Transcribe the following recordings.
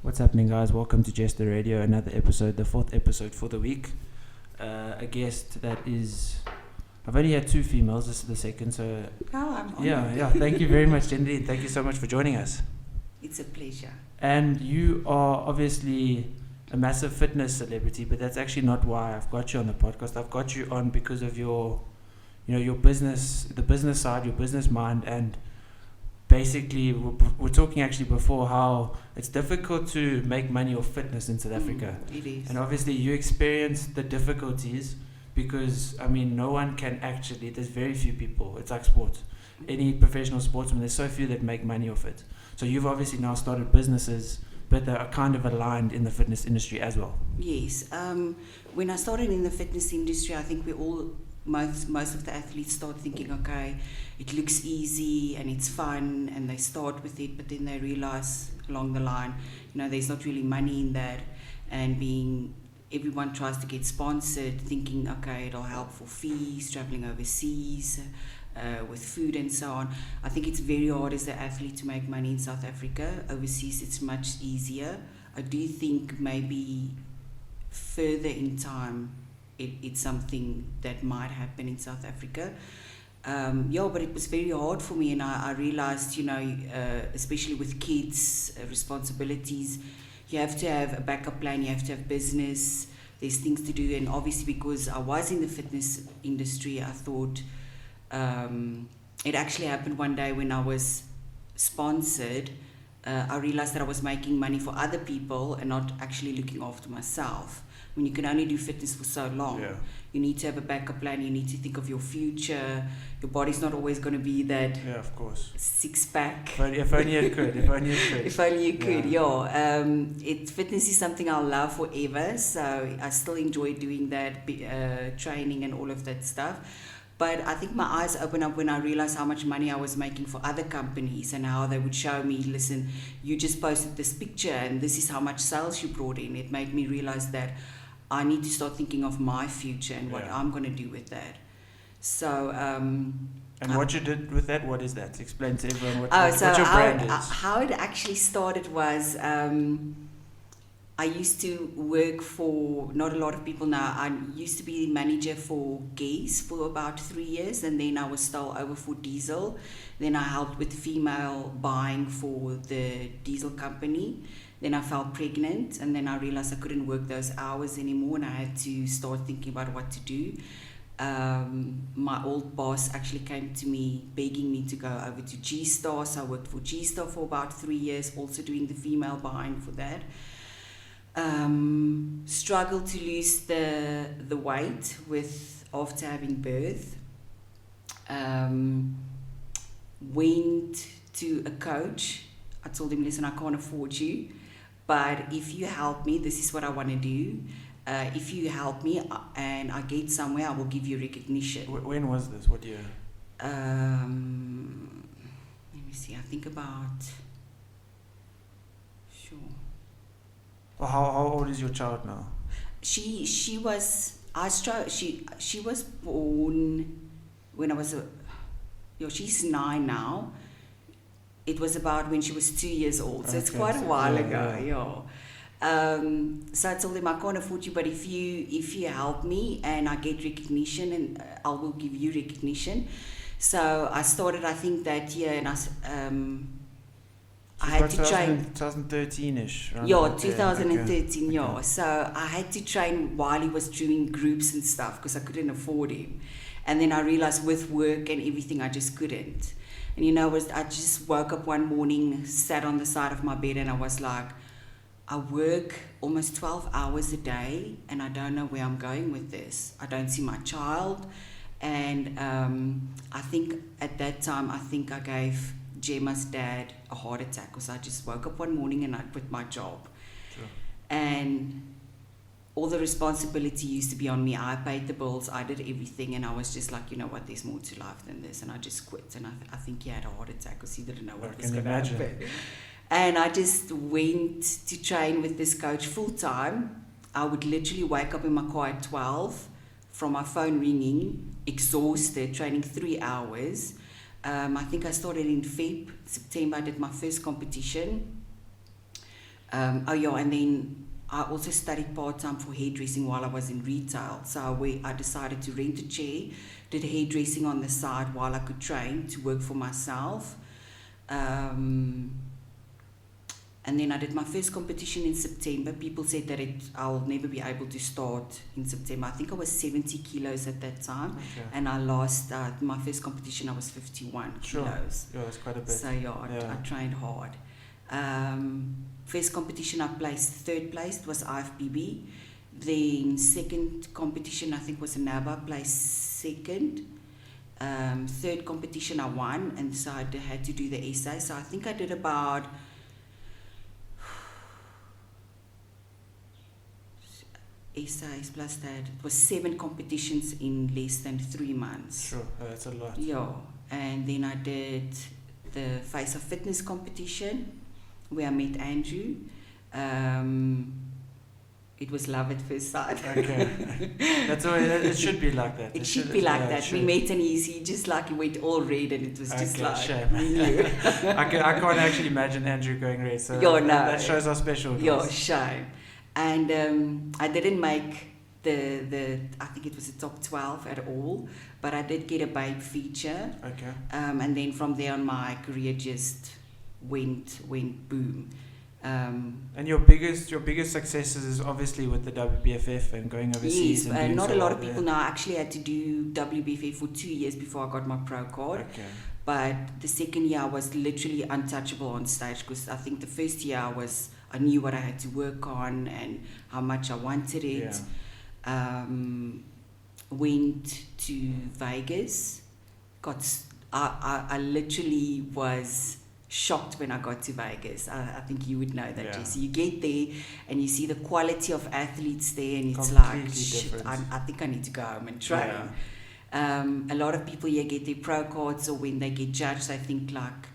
What's happening, guys? Welcome to Jester Radio, another episode, the fourth episode for the week. A guest that is... I've only had two females, this is the second, so... Oh, I'm honored. Yeah, thank you very much, Jenadine. Thank you so much for joining us. It's a pleasure. And you are obviously a massive fitness celebrity, but that's actually not why I've got you on the podcast. I've got you on because of your business, the business side, your business mind, and basically we're talking actually before how it's difficult to make money off fitness in South Africa. It is. And obviously you experienced the difficulties because, no one can actually, there's very few people, it's like sports. Any professional sportsman, there's so few that make money off it. So you've obviously now started businesses, but they are kind of aligned in the fitness industry as well. Yes. When I started in the fitness industry, I think most of the athletes start thinking, okay, it looks easy and it's fun, and they start with it, but then they realize along the line, there's not really money in that, and everyone tries to get sponsored, thinking, okay, it'll help for fees, traveling overseas, with food and so on. I think it's very hard as an athlete to make money in South Africa. Overseas, it's much easier. I do think maybe further in time, it's something that might happen in South Africa. But it was very hard for me, and I realized, especially with kids, responsibilities, you have to have a backup plan, you have to have business, there's things to do, and obviously because I was in the fitness industry, I thought it actually happened one day when I was sponsored. I realized that I was making money for other people and not actually looking after myself. When you can only do fitness for so long, you need to have a backup plan, you need to think of your future. Your body's not always going to be that of course. Six-pack. If only it could. If only you could. Fitness is something I'll love forever, so I still enjoy doing that, training and all of that stuff. But I think my eyes opened up when I realized how much money I was making for other companies and how they would show me, listen, you just posted this picture and this is how much sales you brought in. It made me realize that I need to start thinking of my future and what I'm going to do with that. So... and what you did with that, what is that? Explain to everyone what your brand is. How it actually started was... I used to work for, not a lot of people now, I used to be manager for Gaze for about 3 years, and then I was still over for Diesel. Then I helped with female buying for the Diesel company. Then I fell pregnant, and then I realized I couldn't work those hours anymore, and I had to start thinking about what to do. My old boss actually came to me begging me to go over to G-Star, so I worked for G-Star for about 3 years, also doing the female buying for that. Struggled to lose the weight after having birth. Went to a coach. I told him, listen, I can't afford you, but if you help me, this is what I want to do. If you help me and I get somewhere, I will give you recognition. When was this? What year? Let me see. I think about... Sure. Well, how old is your child now? She was born when I was she's 9 now. It was about when she was 2 years old, so it's quite a while ago. So I told him, I can't afford you, but if you help me and I get recognition, and I will give you recognition. So I started, I think, that year, and I had to train 2013-ish. 2013. Okay. So I had to train while he was doing groups and stuff because I couldn't afford him. And then I realized with work and everything, I just couldn't. And I just woke up one morning, sat on the side of my bed, and I was like, I work almost 12 hours a day, and I don't know where I'm going with this. I don't see my child, and I think at that time, I gave Gemma's dad a heart attack because I just woke up one morning and I quit my job. Sure. And all the responsibility used to be on me. I paid the bills, I did everything, and I was just like, you know what, there's more to life than this, and I just quit. And I think he had a heart attack because he didn't know what was going to happen. And I just went to train with this coach full time. I would literally wake up in my car at 12 from my phone ringing, exhausted, training 3 hours. I think I started in September. I did my first competition. And then I also studied part-time for hairdressing while I was in retail. So I decided to rent a chair, did hairdressing on the side while I could train to work for myself. And then I did my first competition in September. People said that I'll never be able to start in September. I think I was 70 kilos at that time. Okay. And I lost, my first competition, I was 51 kilos. Yeah, that's quite a bit. So I trained hard. First competition I placed third place, it was IFBB. Then second competition I think was NABA, placed second. Third competition I won, and so I had to do the essay. So I think I did about essays plus that. It was 7 competitions in less than 3 months. Sure, that's a lot. Yeah, and then I did the Face of Fitness competition where I met Andrew. It was love at first sight. Okay. That's always, it should be like that. It should be like that. We met and he just like he went all red and it was just like shame. I can't actually imagine Andrew going red. So that shows how special it was. Shame. And I didn't make the I think it was the top 12 at all, but I did get a babe feature. Okay. And then from there on my career just went boom. And your biggest successes is obviously with the WBFF and going overseas. Yes, and not a lot of people now. I actually had to do WBFF for 2 years before I got my pro card. Okay. But the second year I was literally untouchable on stage, because I think the first year I knew what I had to work on and how much I wanted it. Yeah. Went to Vegas. I literally was shocked when I got to Vegas. I think you would know that, Jesse. You get there and you see the quality of athletes there, and it's like, shit, I think I need to go home and train. Yeah. A lot of people here get their pro cards, or when they get judged, they think like,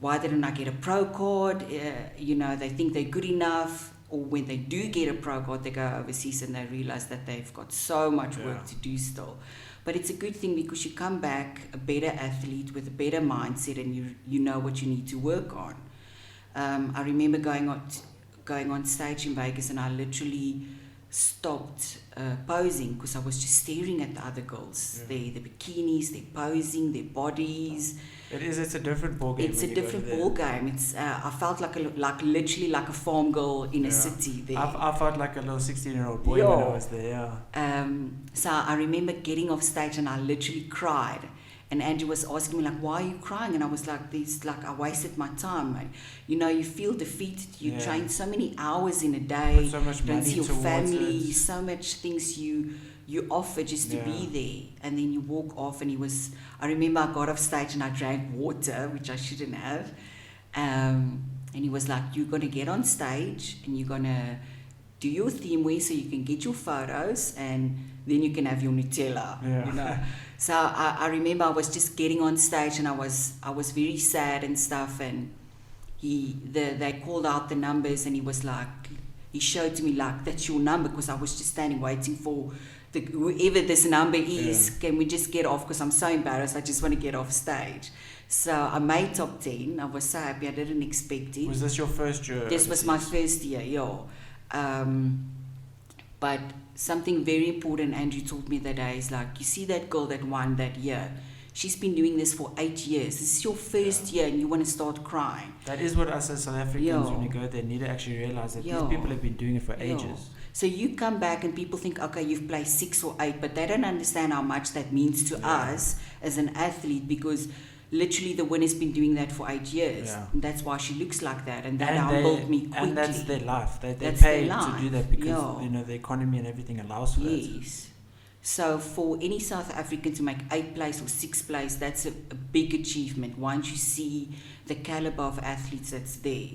why didn't I get a pro card? They think they're good enough. Or when they do get a pro card, they go overseas and they realize that they've got so much work to do still. But it's a good thing, because you come back a better athlete with a better mindset, and you know what you need to work on. I remember going on stage in Vegas, and I literally stopped posing, because I was just staring at the other girls. The bikinis, their posing, their bodies. It's a different ball game. It's a different ball game. It's I felt like literally like a farm girl in a city there. I felt like a little 16-year-old boy when I was there. So I remember getting off stage and I literally cried. And Andrew was asking me like, "Why are you crying?" And I was like, I wasted my time. You feel defeated. You train so many hours in a day. Put so much money don't see your family. it. So much things you offer just to be there, and then you walk off. And I remember I got off stage and I drank water, which I shouldn't have. And he was like, "You're gonna get on stage and you're gonna do your theme wear so you can get your photos, and then you can have your Nutella." Yeah. So I remember I was just getting on stage and I was very sad and stuff, and they called out the numbers, and he showed to me like, "That's your number," because I was just standing waiting for whoever this number is. Can we just get off, because I'm so embarrassed, I just want to get off stage. So I made top 10. I was so happy. I didn't expect it. Was this your first year? This was my first year, but something very important Andrew told me that day is like, you see that girl that won that year, she's been doing this for 8 years. This is your first year and you want to start crying. That is what us as South Africans, when you go there, need to actually realize that these people have been doing it for ages. So you come back and people think, okay, you've placed 6 or 8, but they don't understand how much that means to us as an athlete, because literally the winner's been doing that for 8 years. And that's why she looks like that, and that humbled me quickly. And that's their life. They pay to do that because the economy and everything allows for that. Yes. So for any South African to make 8th place or 6th place, that's a big achievement once you see the caliber of athletes that's there.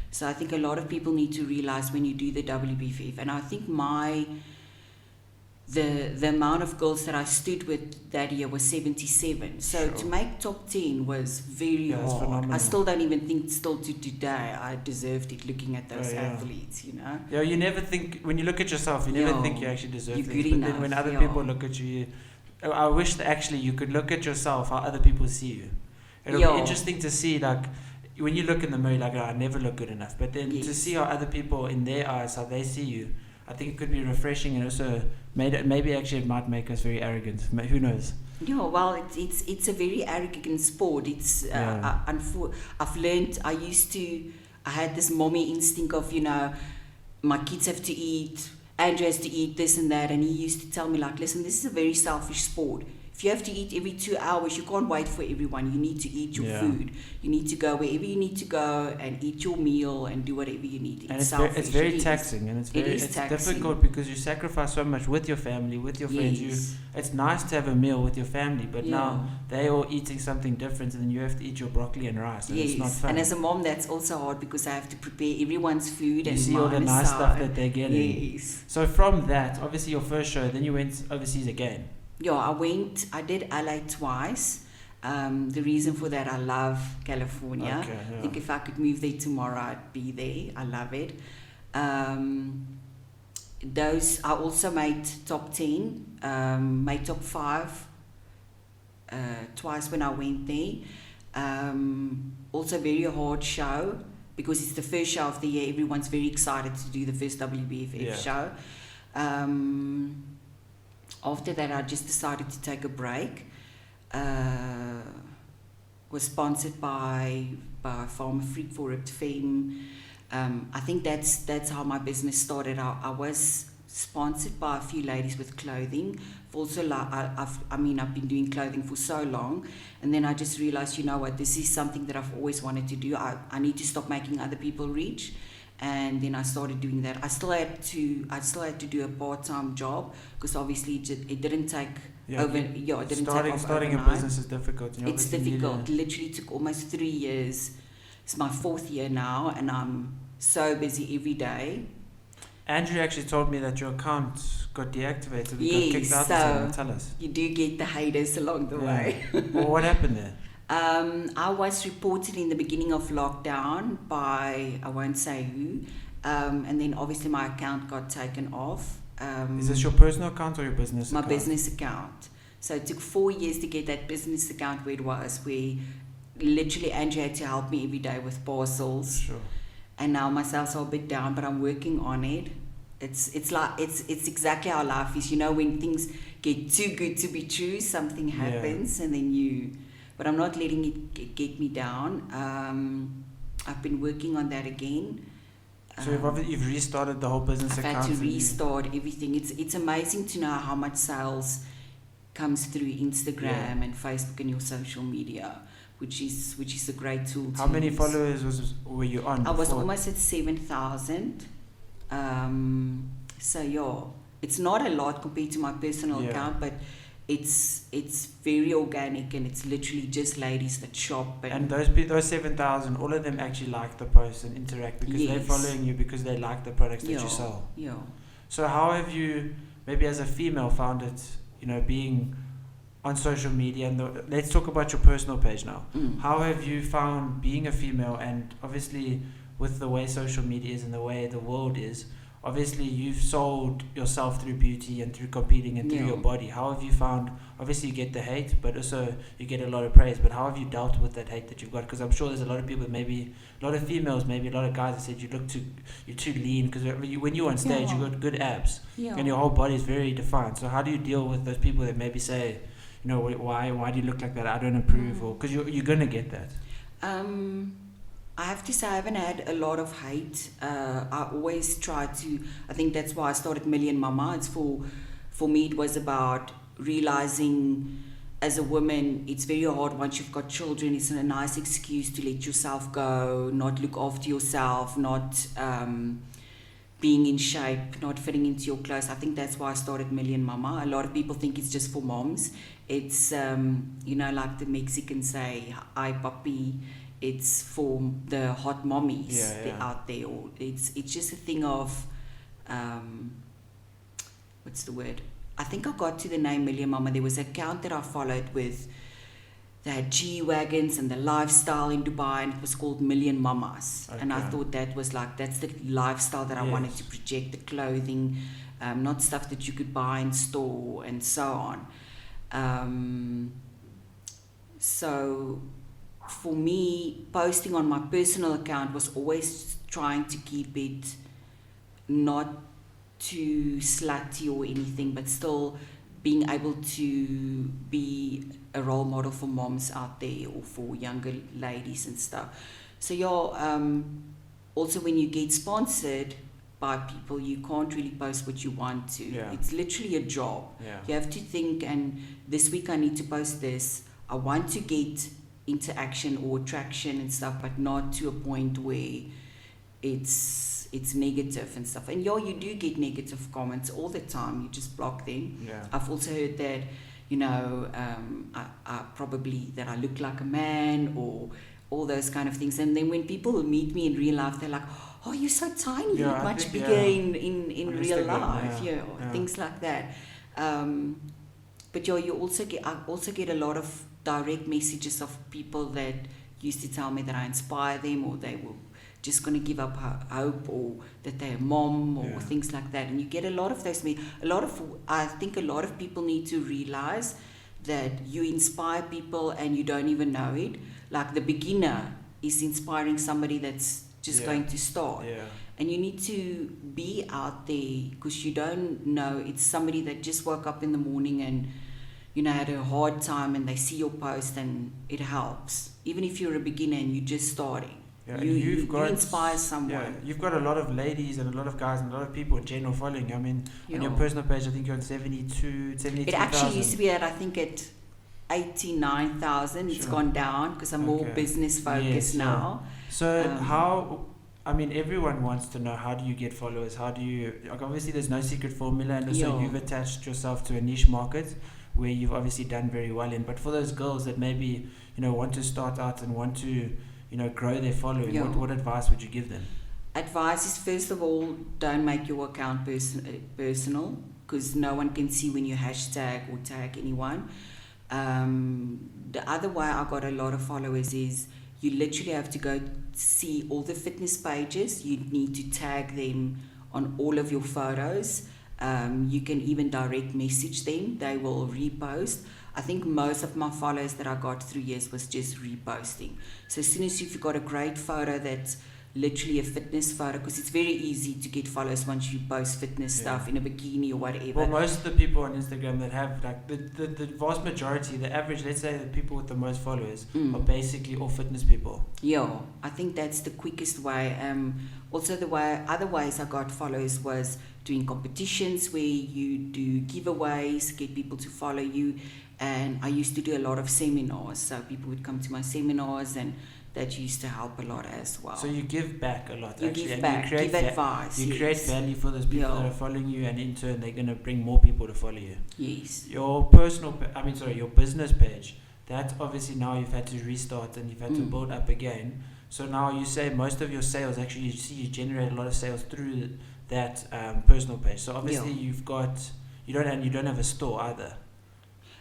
So I think a lot of people need to realize when you do the WBFF, and I think the amount of girls that I stood with that year was 77. So to make top 10 was very hard. Phenomenal. I still don't even think still to today I deserved it, looking at those athletes, Yeah, you never think, when you look at yourself, you never think you actually deserve things. But then when other people look at you, I wish that actually you could look at yourself how other people see you. It'll be interesting to see, like, when you look in the mirror, like, I never look good enough. But then to see how other people, in their eyes, how they see you, I think it could be refreshing, and also maybe actually it might make us very arrogant. Who knows? Yeah, well, it's a very arrogant sport. I've learned. I had this mommy instinct of, my kids have to eat, Andrew has to eat this and that, and he used to tell me, like, listen, this is a very selfish sport. If you have to eat every 2 hours, you can't wait for everyone. You need to eat your food. You need to go wherever you need to go and eat your meal and do whatever you need. It's very taxing, and it's difficult because you sacrifice so much with your family, with your friends. It's nice to have a meal with your family, but now they're all eating something different, and then you have to eat your broccoli and rice, and it's not fun. And as a mom, that's also hard because I have to prepare everyone's food, and you see all the nice stuff that they're getting. Yes. So from that, obviously your first show, then you went overseas again. Yeah, I did LA twice. The reason for that, I love California. Okay, yeah. I think if I could move there tomorrow, I'd be there. I love it. I also made top 10, made top 5 twice when I went there. Also very hard show because it's the first show of the year. Everyone's very excited to do the first WBFF show. After that, I just decided to take a break. Was sponsored by Farmer Freak for Ripped Femme. I think that's how my business started. I was sponsored by a few ladies with clothing. Also, I've been doing clothing for so long, and then I just realized, you know what, this is something that I've always wanted to do. I need to stop making other people rich. And then I started doing that. I still had to do a part-time job because obviously it didn't take over. Yeah, it didn't take off starting overnight. a business is difficult. It's difficult. It literally took almost 3 years. It's my 4th year now, and I'm so busy every day. Andrew actually told me that your account got deactivated. Yes, got kicked out. So tell us. You do get the haters along the way. Well, what happened there? I was reported in the beginning of lockdown by, I won't say who, and then obviously my account got taken off. Is this your personal account or your business account? My business account. So it took 4 years to get that business account where it was, where literally Andrew had to help me every day with parcels. Sure. And now my sales are a bit down, but I'm working on it. It's exactly how life is. When things get too good to be true, something happens, and then but I'm not letting it get me down. I've been working on that again. So you've restarted the whole business account? I've had to restart everything. It's amazing to know how much sales comes through Instagram and Facebook and your social media, which is a great tool. How many followers were you on? I was almost at 7,000. So it's not a lot compared to my personal account, but it's very organic, and it's literally just ladies that shop. And those 7,000, all of them actually like the post and interact because they're following you because they like the products that you sell. Yeah. So how have you, maybe as a female, found it, being on social media? And let's talk about your personal page now. How have you found being a female, and obviously with the way social media is and the way the world is, obviously you've sold yourself through beauty and through competing and through your body. How have you found, obviously you get the hate, but also you get a lot of praise, but how have you dealt with that hate that you've got? Because I'm sure there's a lot of people, maybe a lot of females, maybe a lot of guys that said you're too lean, because when you're on stage you've got good abs and your whole body is very defined. So how do you deal with those people that maybe say, why do you look like that? I don't approve, or because you're going to get that. I have to say I haven't had a lot of hate. I always try to, I think that's why I started Million Mama. It's for me, it was about realizing as a woman, it's very hard once you've got children. It's a nice excuse to let yourself go, not look after yourself, not being in shape, not fitting into your clothes. I think that's why I started Million Mama. A lot of people think it's just for moms. It's, like the Mexicans say, ay papi. It's for the hot mommies out there. Or it's just a thing of, what's the word? I think I got to the name Million Mama. There was an account that I followed with, they had G-Wagons and the lifestyle in Dubai, and it was called Million Mamas. Okay. And I thought that's the lifestyle that I wanted to project, the clothing, not stuff that you could buy in store and so on. So for me, posting on my personal account was always trying to keep it not too slutty or anything, but still being able to be a role model for moms out there or for younger ladies and stuff. So also when you get sponsored by people, you can't really post what you want to. Yeah. It's literally a job. Yeah. You have to think, and this week I need to post this. I want to get interaction or traction and stuff, but not to a point where it's negative and stuff. And you do get negative comments all the time. You just block them. Yeah. I've also heard that, I probably that I look like a man or all those kind of things. And then when people meet me in real life, they're like, "Oh, you're so tiny. You look much bigger in real life." Things like that. But I also get a lot of direct messages of people that used to tell me that I inspire them, or they were just going to give up hope, or that they're a mom, or things like that. And you get a lot of those. I think a lot of people need to realize that you inspire people and you don't even know it. Like the beginner is inspiring somebody that's just going to start. Yeah. And you need to be out there, because you don't know. It's somebody that just woke up in the morning and had a hard time, and they see your post and it helps. Even if you're a beginner and you're just starting, you inspire someone. Yeah, you've got a lot of ladies and a lot of guys and a lot of people in general following. I mean, on your personal page, I think you're on 73,000. It actually used to be at, I think, at 89,000. It's gone down because I'm more business focused now. So everyone wants to know, how do you get followers? How do you, obviously there's no secret formula, and also you've attached yourself to a niche market where you've obviously done very well in. But for those girls that maybe, want to start out and want to, grow their following, what advice would you give them? Advice is, first of all, don't make your account personal, because no one can see when you hashtag or tag anyone. The other way I got a lot of followers is, you literally have to go see all the fitness pages. You need to tag them on all of your photos. You can even direct message them. They will repost. I think most of my followers that I got through years was just reposting. So as soon as you've got a great photo that's literally a fitness photo, because it's very easy to get followers once you post fitness stuff in a bikini or whatever. Well, most of the people on Instagram that have, like, the vast majority, the average, let's say the people with the most followers are basically all fitness people. Yeah, I think that's the quickest way. Also, other ways I got followers was doing competitions where you do giveaways, get people to follow you. And I used to do a lot of seminars, so people would come to my seminars, and that used to help a lot as well. So you give back a lot, you actually. Give back, you give advice. You create value for those people that are following you, and in turn they're going to bring more people to follow you. Yes. Your your business page, that obviously now you've had to restart and you've had to build up again. So now you say most of your sales, actually you generate a lot of sales through that personal page. So obviously you don't have a store either.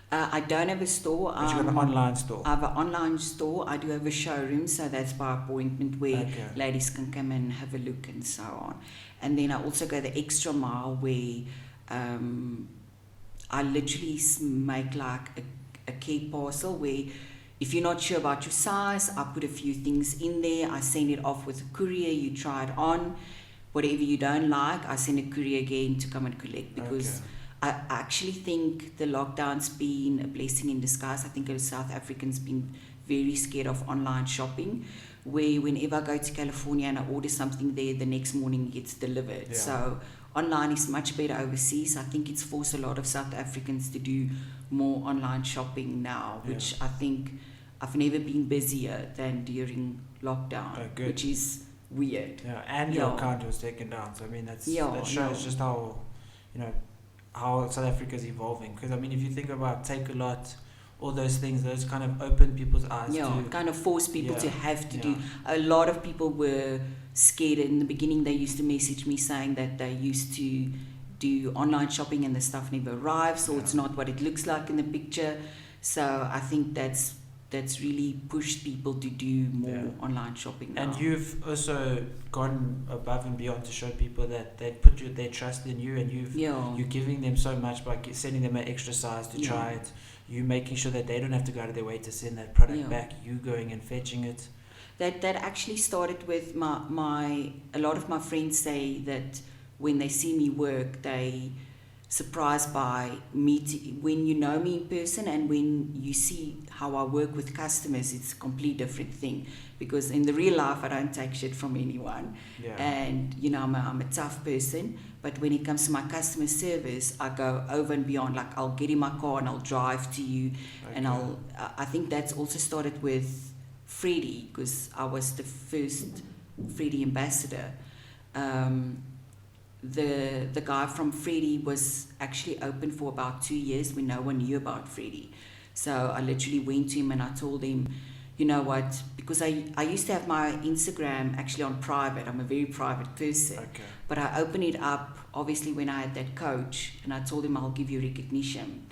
I don't have a store. But you've got an online store. I have an online store. I do have a showroom, so that's by appointment where ladies can come and have a look and so on. And then I also go the extra mile where I literally make like a care parcel where if you're not sure about your size, I put a few things in there. I send it off with a courier. You try it on. Whatever you don't like, I send a courier again to come and collect, because I actually think the lockdown's been a blessing in disguise. I think South Africans been very scared of online shopping, where whenever I go to California and I order something there, the next morning it gets delivered. Yeah. So online is much better overseas. I think it's forced a lot of South Africans to do more online shopping now, which I think I've never been busier than during lockdown, which is weird. Yeah, and your account was taken down. So that shows just how, how South Africa is evolving. Because if you think about Take-A-Lot, all those things, those kind of open people's eyes. Kind of force people to have to do. A lot of people were scared. In the beginning, they used to message me saying that they used to do online shopping and the stuff never arrives, or it's not what it looks like in the picture. So I think that's that's really pushed people to do more Yeah. online shopping now. And you've also gone above and beyond to show people that they put their trust in you, and you're giving them so much by sending them an extra size to try it. You making sure that they don't have to go out of their way to send that product back. You going and fetching it. That actually started with a lot of my friends say that when they see me work, they surprised by meeting, when you know me in person and when you see how I work with customers, it's a complete different thing, because in the real life I don't take shit from anyone, and I'm a tough person, but when it comes to my customer service, I go over and beyond. Like, I'll get in my car and I'll drive to you, and I think that's also started with Freddie, because I was the first Freddie ambassador. The guy from Freddie was actually open for about 2 years when no one knew about Freddie. So I literally went to him and I told him, you know what, because I used to have my Instagram actually on private. I'm a very private person. But I opened it up, obviously, when I had that coach, and I told him I'll give you recognition.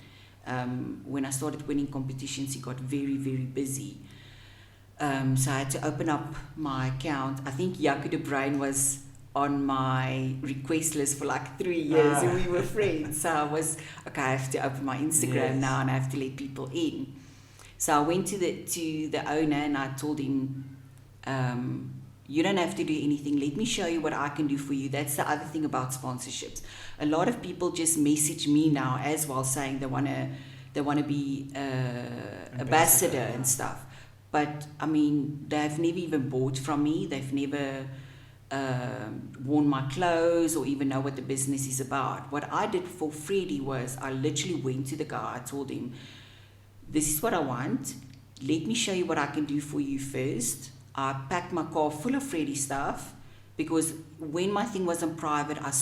When I started winning competitions, he got very, very busy. So I had to open up my account. I think Jaco de Bruin was on my request list for like 3 years, and we were friends. So I was, okay, I have to open my Instagram now, and I have to let people in. So I went to the owner and I told him, you don't have to do anything. Let me show you what I can do for you. That's the other thing about sponsorships. A lot of people just message me now as well, saying they wanna be ambassador and stuff. But I mean, they've never even bought from me. They've never worn my clothes or even know what the business is about. What I did for Freddie was I literally went to the guy. I told him, this is what I want. Let me show you what I can do for you first. I packed my car full of Freddie stuff, because when my thing was in private, I